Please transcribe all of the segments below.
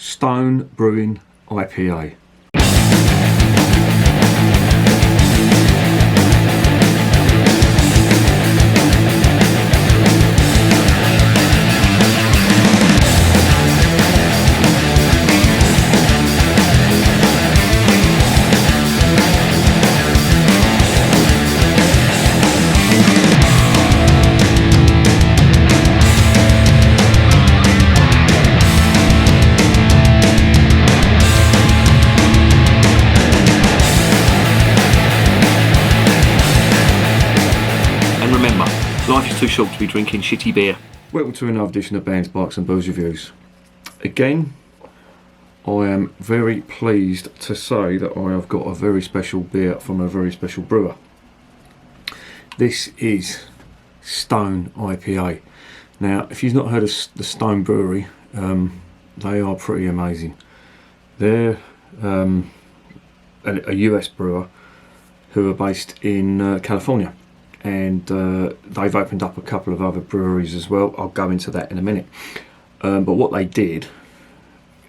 Stone Brewing IPA. Life is too short to be drinking shitty beer. Welcome to another edition of Bands, Bikes and Booze Reviews. Again, I am very pleased to say that I have got a very special beer from a very special brewer. This is Stone IPA. Now, if you've not heard of the Stone Brewery, they are pretty amazing. They're a US brewer who are based in California. And they've opened up a couple of other breweries as well. I'll go into that in a minute. But what they did,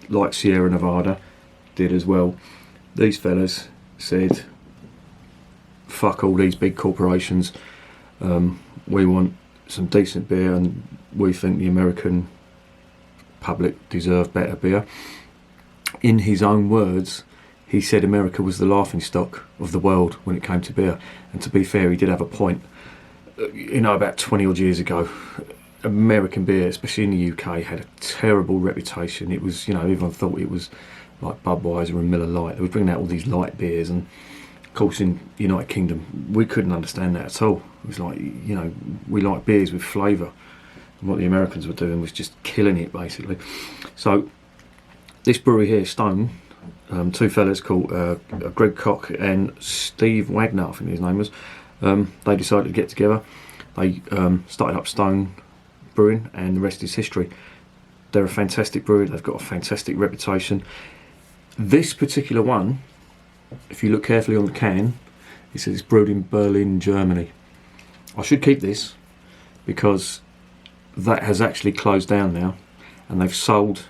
like Sierra Nevada did as well, these fellas said, fuck all these big corporations. We want some decent beer, and we think the American public deserve better beer. In his own words, he said America was the laughingstock of the world when it came to beer. And to be fair, he did have a point. You know, about 20 odd years ago, American beer, especially in the UK, had a terrible reputation. It was, you know, everyone thought it was like Budweiser and Miller Lite. They were bringing out all these light beers, and of course in the United Kingdom, we couldn't understand that at all. It was like, you know, we like beers with flavour. And what the Americans were doing was just killing it, basically. So, this brewery here, Stone, two fellas called Greg Koch and Steve Wagner, I think his name was. They decided to get together. They started up Stone Brewing, and the rest is history. They're a fantastic brewery. They've got a fantastic reputation. This particular one, if you look carefully on the can, it says it's brewed in Berlin, Germany. I should keep this because that has actually closed down now, and they've sold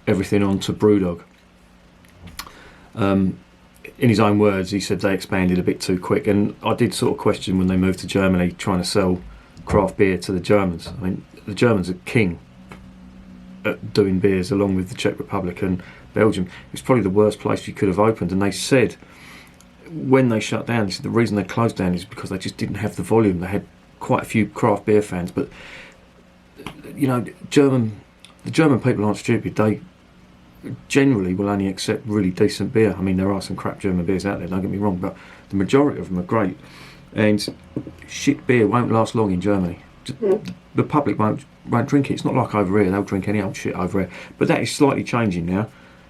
everything on to Brewdog. In his own words, he said they expanded a bit too quick, and I did sort of question when they moved to Germany trying to sell craft beer to the Germans. I mean, the Germans are king at doing beers, along with the Czech Republic and Belgium. It was probably the worst place you could have opened, and they said when they shut down, they said the reason they closed down is because they just didn't have the volume. They had quite a few craft beer fans, but you know, the German people aren't stupid. They generally will only accept really decent beer. I mean, there are some crap German beers out there, don't get me wrong, but the majority of them are great. And shit beer won't last long in Germany. The public won't drink it. It's not like over here, they'll drink any old shit over here. But that is slightly changing now.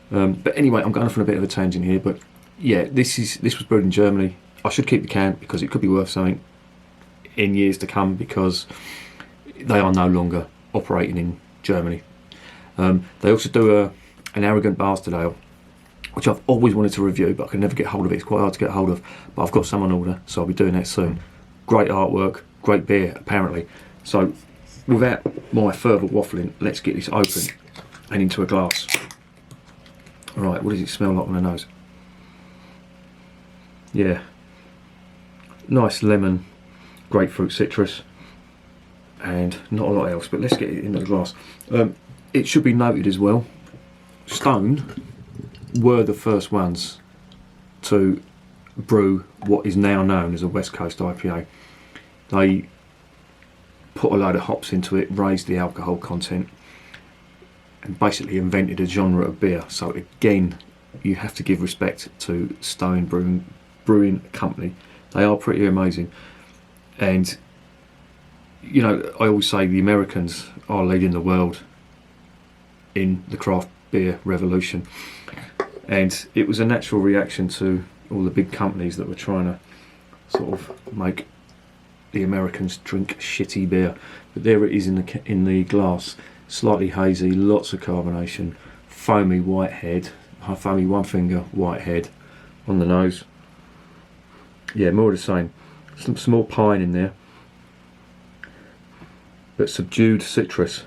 But anyway, I'm going off on a bit of a tangent here, but yeah, this was brewed in Germany. I should keep the can because it could be worth something in years to come, because they are no longer operating in Germany. They also do an arrogant bastard ale, which I've always wanted to review, but I can never get hold of it. It's quite hard to get hold of, but I've got some on order, so I'll be doing that soon. Great artwork, great beer, apparently. So, without my further waffling, let's get this open and into a glass. Alright, what does it smell like on the nose? Yeah. Nice lemon, grapefruit, citrus, and not a lot else, but let's get it into the glass. It should be noted as well, Stone were the first ones to brew what is now known as a West Coast IPA. They put a load of hops into it, raised the alcohol content, and basically invented a genre of beer. So again, you have to give respect to Stone Brewing Company. They are pretty amazing. And you know, I always say the Americans are leading the world in the craft beer revolution, and it was a natural reaction to all the big companies that were trying to sort of make the Americans drink shitty beer. But there it is in the glass, slightly hazy, lots of carbonation, foamy white head, foamy one finger white head on the nose. Yeah, more of the same. Some more pine in there, but subdued citrus.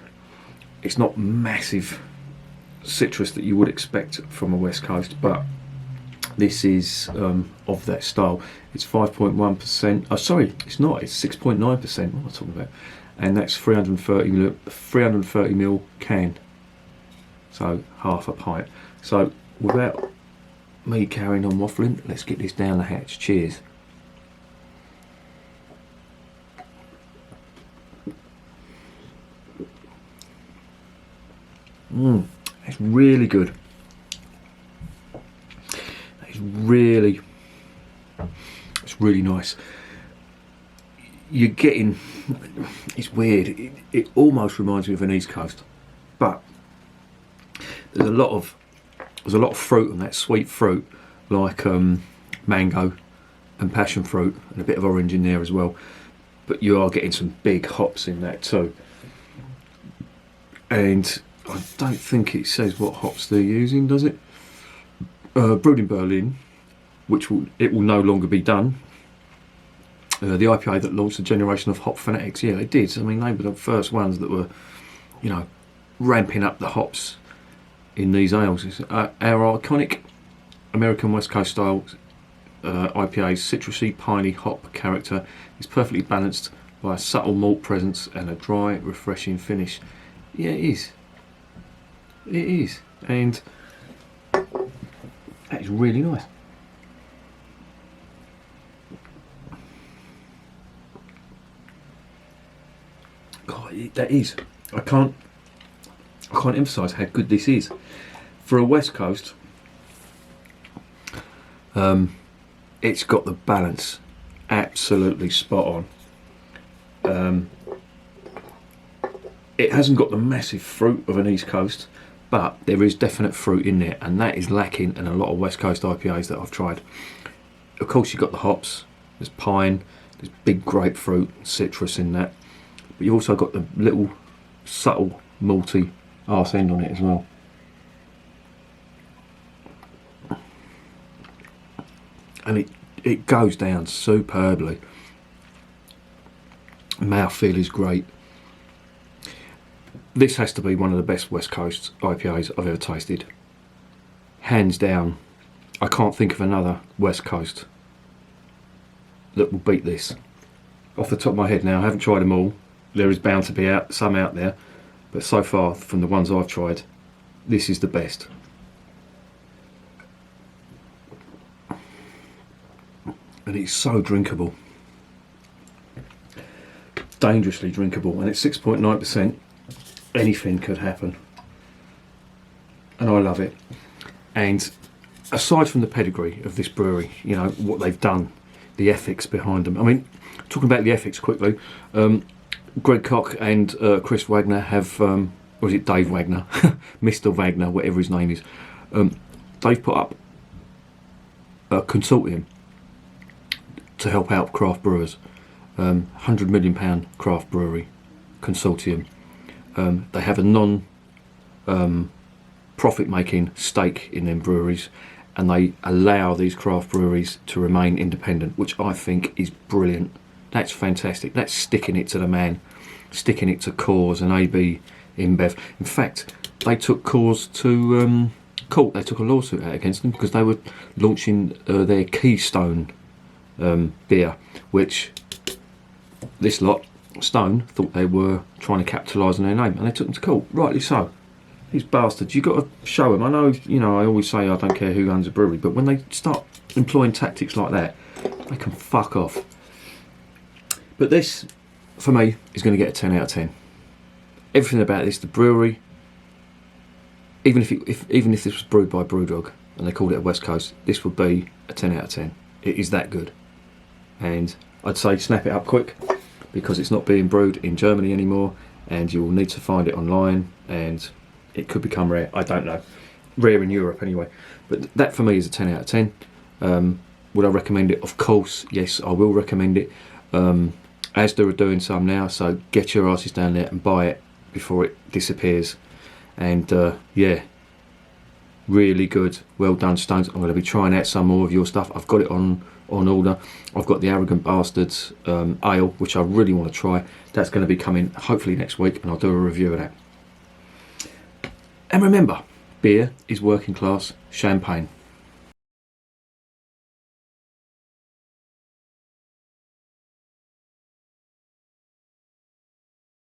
It's not massive citrus that you would expect from a West Coast, but this is of that style. It's 5.1%. Oh, sorry, it's not. It's 6.9%. What am I talking about? And that's 330 ml can. So half a pint. So without me carrying on waffling, let's get this down the hatch. Cheers. It's really good. It's really nice. You're getting, it's weird, it almost reminds me of an East Coast, but there's a lot of fruit on that, sweet fruit, like mango and passion fruit, and a bit of orange in there as well, but you are getting some big hops in that too. And I don't think it says what hops they're using, does it? Brewed in Berlin, which will no longer be done. The IPA that launched a generation of hop fanatics, yeah, they did. I mean, they were the first ones that were, ramping up the hops in these ales. Our iconic American West Coast style IPA's citrusy, piney hop character is perfectly balanced by a subtle malt presence and a dry, refreshing finish. Yeah, it is. It is, and that is really nice. God, that is. I can't emphasise how good this is for a West Coast. It's got the balance absolutely spot on. It hasn't got the massive fruit of an East Coast, but there is definite fruit in there, and that is lacking in a lot of West Coast IPAs that I've tried. Of course, you've got the hops, there's pine, there's big grapefruit, citrus in that, but you've also got the little subtle malty arse end on it as well. And it goes down superbly. Mouthfeel is great. This has to be one of the best West Coast IPAs I've ever tasted. Hands down. I can't think of another West Coast that will beat this. Off the top of my head now, I haven't tried them all. There is bound to be some out there, but so far from the ones I've tried, this is the best. And it's so drinkable. Dangerously drinkable, and it's 6.9%. Anything could happen, and I love it. And aside from the pedigree of this brewery, what they've done, the ethics behind them. I mean, talking about the ethics quickly, Greg Koch and Chris Wagner have, or is it Dave Wagner, Mr. Wagner, whatever his name is, they've put up a consortium to help out craft brewers, £100 million craft brewery consortium. They have a non-profit-making stake in them breweries, and they allow these craft breweries to remain independent, which I think is brilliant. That's fantastic. That's sticking it to the man, sticking it to Coors and AB InBev. In fact, they took Coors to court. They took a lawsuit out against them because they were launching their Keystone beer, which this lot, Stone, thought they were trying to capitalise on their name, and they took them to court. Rightly so. These bastards, you've got to show them. I know, I always say I don't care who owns a brewery, but when they start employing tactics like that, they can fuck off. But this, for me, is going to get a 10 out of 10. Everything about this, the brewery, even if this was brewed by Brewdog and they called it a West Coast, this would be a 10 out of 10. It is that good. And I'd say snap it up quick, because it's not being brewed in Germany anymore, and you will need to find it online, and it could become rare. I don't know. Rare in Europe anyway. But that for me is a 10 out of 10. Would I recommend it? Of course, yes, I will recommend it. Asda are doing some now, so get your asses down there and buy it before it disappears. And yeah, really good. Well done, Stones. I'm going to be trying out some more of your stuff. I've got it on order. I've got the Arrogant Bastards ale, which I really want to try. That's going to be coming hopefully next week, and I'll do a review of that. And remember, Beer is working class champagne.